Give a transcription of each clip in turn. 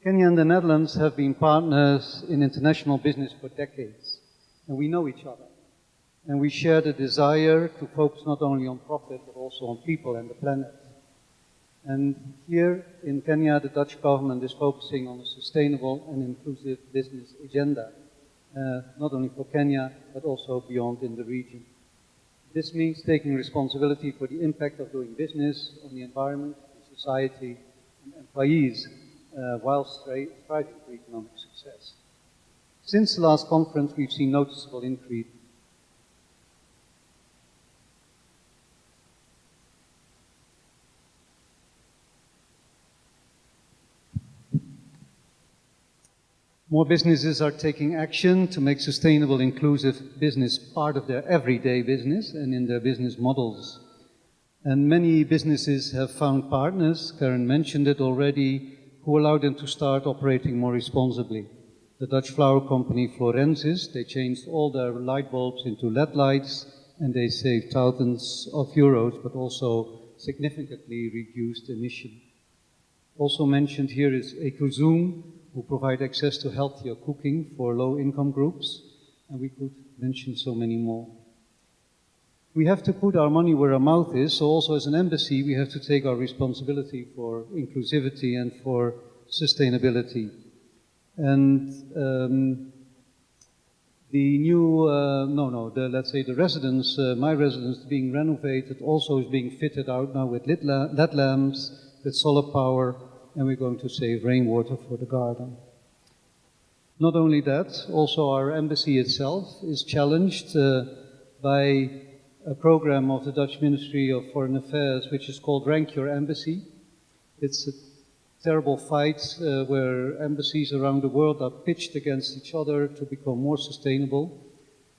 Kenya and the Netherlands have been partners in international business for decades, and we know each other. And we share the desire to focus not only on profit, but also on people and the planet. And here in Kenya, the Dutch government is focusing on a sustainable and inclusive business agenda, not only for Kenya, but also beyond in the region. This means taking responsibility for the impact of doing business on the environment, society, and employees, while striving for economic success. Since the last conference, we've seen noticeable increase. More businesses are taking action to make sustainable, inclusive business part of their everyday business and in their business models. And many businesses have found partners, Karen mentioned it already, who allow them to start operating more responsibly. The Dutch flower company Florensis, they changed all their light bulbs into LED lights, and they saved thousands of euros, but also significantly reduced emission. Also mentioned here is Ecozoom, who provide access to healthier cooking for low-income groups, and we could mention so many more. We have to put our money where our mouth is, so also as an embassy we have to take our responsibility for inclusivity and for sustainability. And the new, let's say the residence, my residence being renovated also is being fitted out now with LED lamps, with solar power, and we're going to save rainwater for the garden. Not only that, also our embassy itself is challenged by a program of the Dutch Ministry of Foreign Affairs, which is called Rank Your Embassy. It's a terrible fight where embassies around the world are pitched against each other to become more sustainable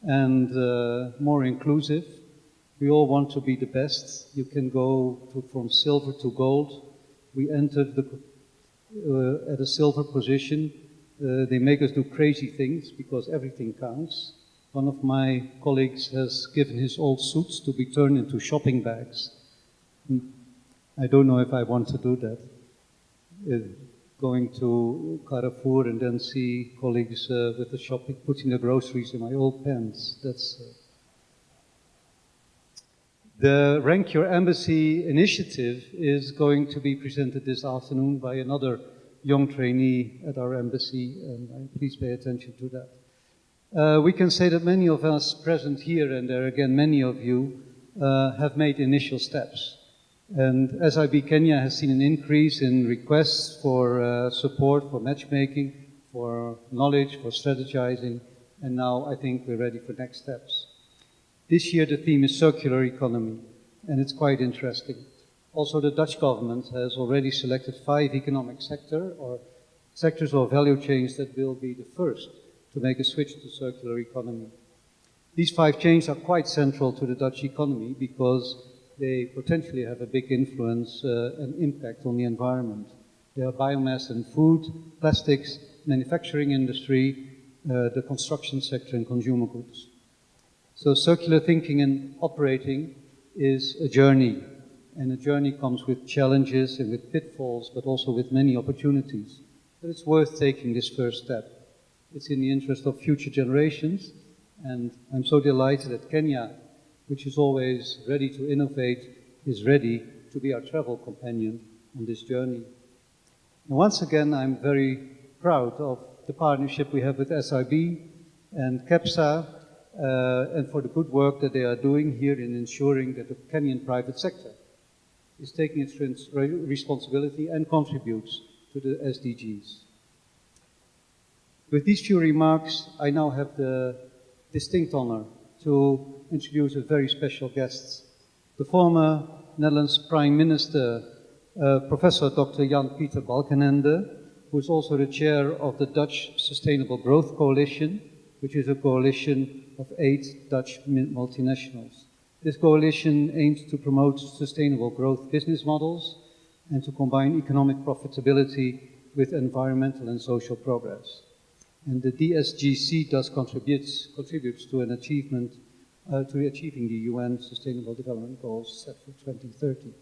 and more inclusive. We all want to be the best. You can go from silver to gold. We entered at a silver position. They make us do crazy things because everything counts. One of my colleagues has given his old suits to be turned into shopping bags. I don't know if I want to do that. Going to Carrefour and then see colleagues with the shopping, putting the groceries in my old pants. That's the Rank Your Embassy initiative is going to be presented this afternoon by another young trainee at our embassy, and please pay attention to that. We can say that many of us present here, and there are again many of you, have made initial steps. And SIB Kenya has seen an increase in requests for support, for matchmaking, for knowledge, for strategizing, and now I think we're ready for next steps. This year the theme is circular economy, and it's quite interesting. Also the Dutch government has already selected 5 economic sectors or value chains that will be the first to make a switch to circular economy. These 5 chains are quite central to the Dutch economy because they potentially have a big influence and impact on the environment. They are biomass and food, plastics, manufacturing industry, the construction sector and consumer goods. So circular thinking and operating is a journey, and a journey comes with challenges and with pitfalls, but also with many opportunities. But it's worth taking this first step. It's in the interest of future generations, and I'm so delighted that Kenya, which is always ready to innovate, is ready to be our travel companion on this journey. And once again, I'm very proud of the partnership we have with SIB and KEPSA, and for the good work that they are doing here in ensuring that the Kenyan private sector is taking its responsibility and contributes to the SDGs. With these few remarks, I now have the distinct honor to introduce a very special guest, the former Netherlands Prime Minister, Professor Dr. Jan-Pieter Balkenende, who is also the chair of the Dutch Sustainable Growth Coalition, which is a coalition of 8 Dutch multinationals. This coalition aims to promote sustainable growth business models and to combine economic profitability with environmental and social progress. And the DSGC thus contributes to an achievement, to achieving the UN Sustainable Development Goals set for 2030.